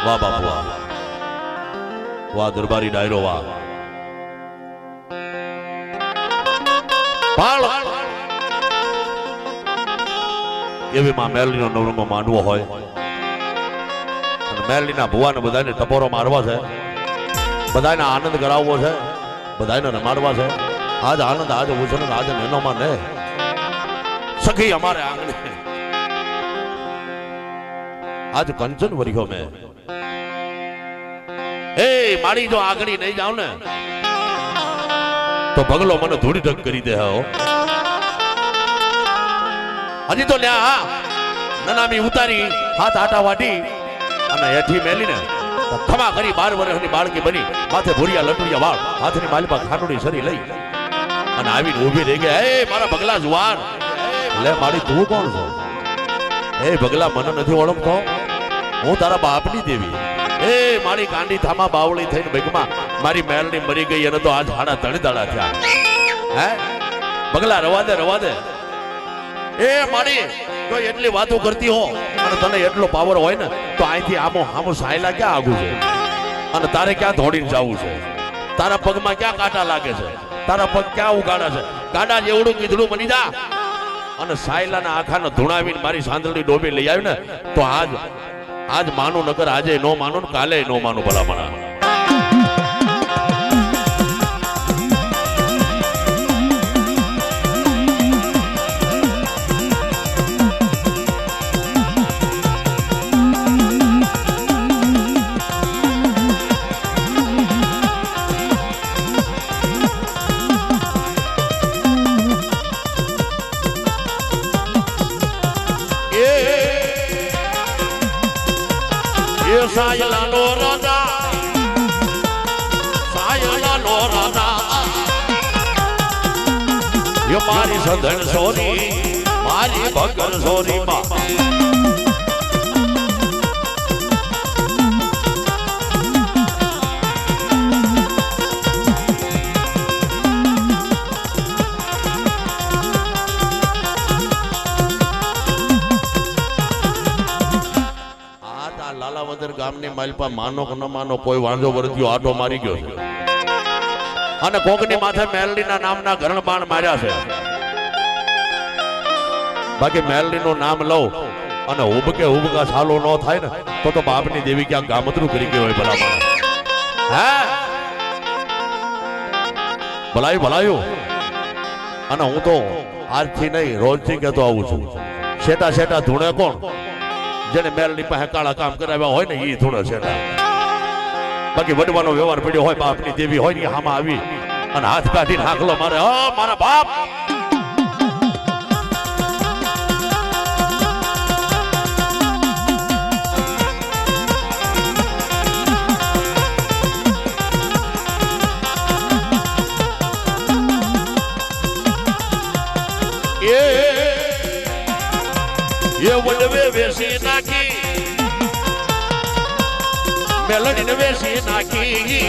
વાહ બાપુ વાહ, વાહ દરબારી ડાયરો વાહ. એવી માં મેલડીનો નવરંગો માંડવો હોય અને મેલડીના ભુવાને બધાને ટપોરો મારવા છે, બધાને આનંદ કરાવવો છે, બધાને રમાડવા છે. આજ આનંદ આજ ઉછળ આજ નેનોમાં ને સખી અમારે આંગણે આજ કંચન વર્યો મેં. એ મારી જો આગળ નહીં જાવ ને તો ભગલો મને ધૂળી ઢગ કરી દે. હો હજી તો લ્યા નનામી ઉતારી હાથ આટા વાટી અને હેઠી મેલીને ખમા કરી 12 વર્ષની બાળકી બની માથે ભૂરિયા લટુડિયા વાળ હાથની માલિપા ખાટોડી સરી લઈ અને આવીને ઊભી રહી ગઈ. એ મારા ભગલા જુવાન, લે મારી તું કોણ છો? એ ભગલા મને નથી ઓળખતો, હું તારા બાપની દેવી. એ મારી કાંડી થામા બાવળી થઈને બેગમાં મારી મેલડી મરી ગઈ અને તો આજ હાડા તળીદાડા થયા. હે ભગલા રવા દે રવા દે. એ મારી જો એટલી વાતો કરતી હો અને તને એટલો પાવર હોય ને તો અહીંથી આમો આમો સાયલા ક્યાં આગું છે અને તારે ક્યાં દોડીને જવું છે? તારા પગમાં ક્યાં કાંટા લાગે છે? તારા પગ ક્યાં ઉગાડા છે? કાંડા જેવડું કીધડું બની જા અને સાયલાના આખાને ધૂણાવીને મારી સાંદળી ડોબી લઈ આવી ને તો આજ માનું નગર આજે નો માનું ને કાલે નો માનું ભલામણા. સાયલાનો રાજા, સાયલાનો રાજા, એ મારી સધન સોરી, મારી ભગર સોરી માં. ગામની માલપા માનો કે ન માનો કોઈ વાંધો વર્ત્યો આટો મારી ગયો છે અને કોકની માથે મેલડીના નામના ઘરણ બાણ માર્યા છે. બાકી મેલડીનું નામ લઉં અને ઉબકા સાલો ન થાય ને તો બાપની દેવી ક્યાં ગામતરું કરી ગયો હોય ભલામણ. હે ભલાયું અને હું તો આજથી નહીં રોજથી કહેતો આવું છું. શેટા શેટા ધૂણે કોણ? જેને મેલની પાસે કાળા કામ કરાવ્યા હોય ને એ ધૂણે શેટા. બાકી વડવાનો વ્યવહાર પડ્યો હોય બાપની દેવી હોય ને આમાં આવી અને હાથ કાઢીને હાકલો મારે, મારા બાપ એ વડવે વેસી નાખી, મેલડીને વેસી નાખી,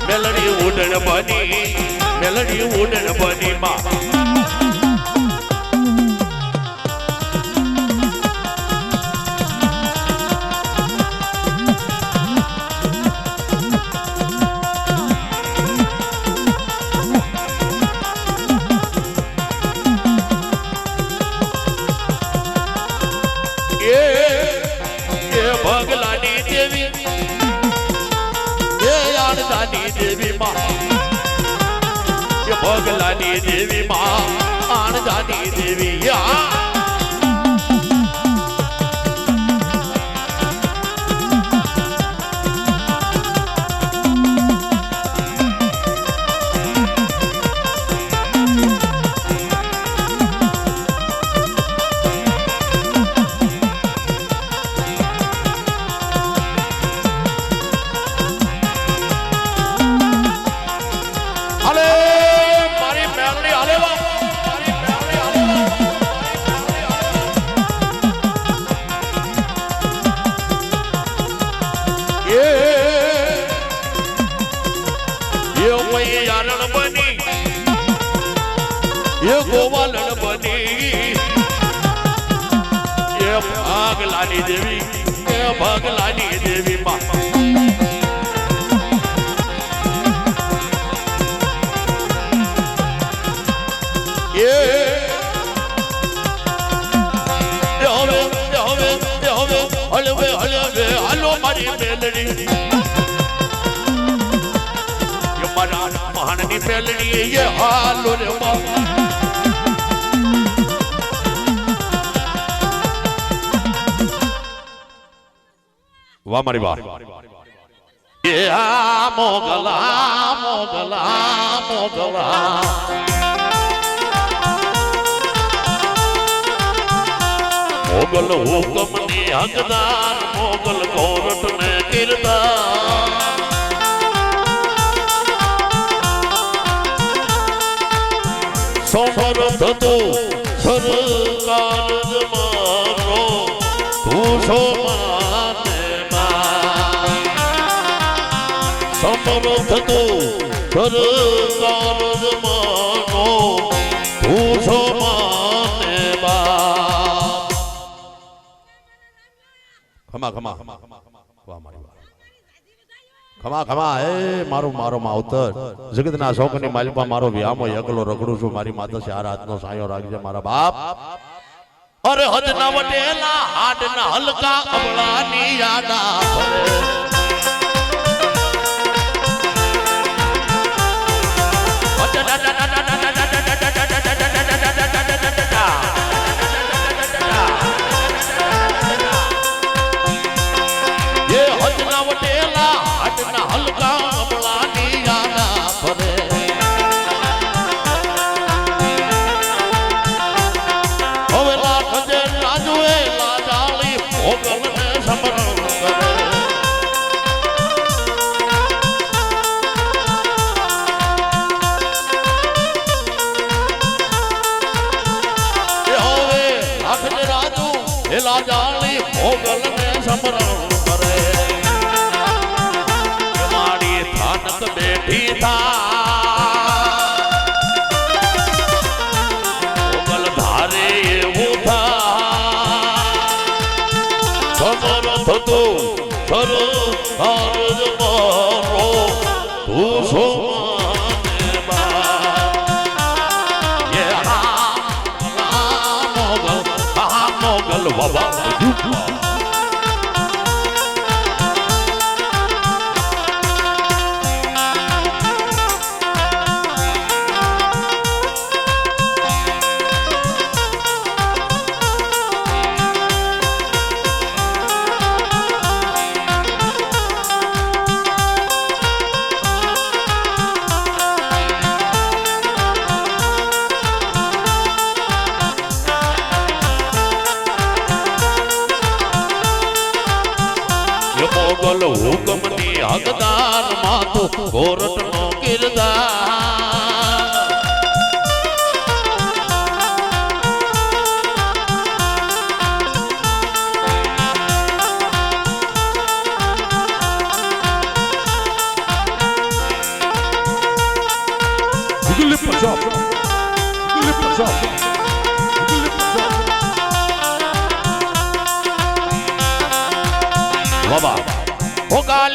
મેલડી ઉડણ બની, મેલડી ઉડણ બની માં. ભગલાની દેવી, એ આણદાની દેવી માં, એ ભગલાની દેવી માં, આણદાની દેવી. ये गोवालन बनी, ये भागलानी देवी, ये પગલાની દેવી માં હલવે હલવે હાલો મારી મેલડી મારા મહાનની મેલડી એ હાલો રે વાહ મારી વાહ એ આ મોગલા મોગલા મોગલા મોગલ હુકમ ની હકદાર મોગલ કોરટ ને કિરદાર સમર્થ તો સરકાર જમાનો તું છો માને સમર્થ તો સરકાર જમાનો તું છો માને ખમા ખમા વાહ મારી વાહ ખમા ખમા એ મારું મારો માવતર જગતના શોકની માલિપા મારો વ્યામો એકલો રગડું છું મારી માતા ચાર હાથનો સાયો રાખજે મારા બાપ અરે હદના વટેલા હાડના હલકા અબળાની યાદા જાળી મોગલ ને સમરણ કરે મારી થાનક બેઠી મોગલ ધારે એવું સમર થતું સરો મારો તું સો મોગલ વાવા મોગલ હુકમની હકદાર માતો કોરટ નો કિરદાર બાબા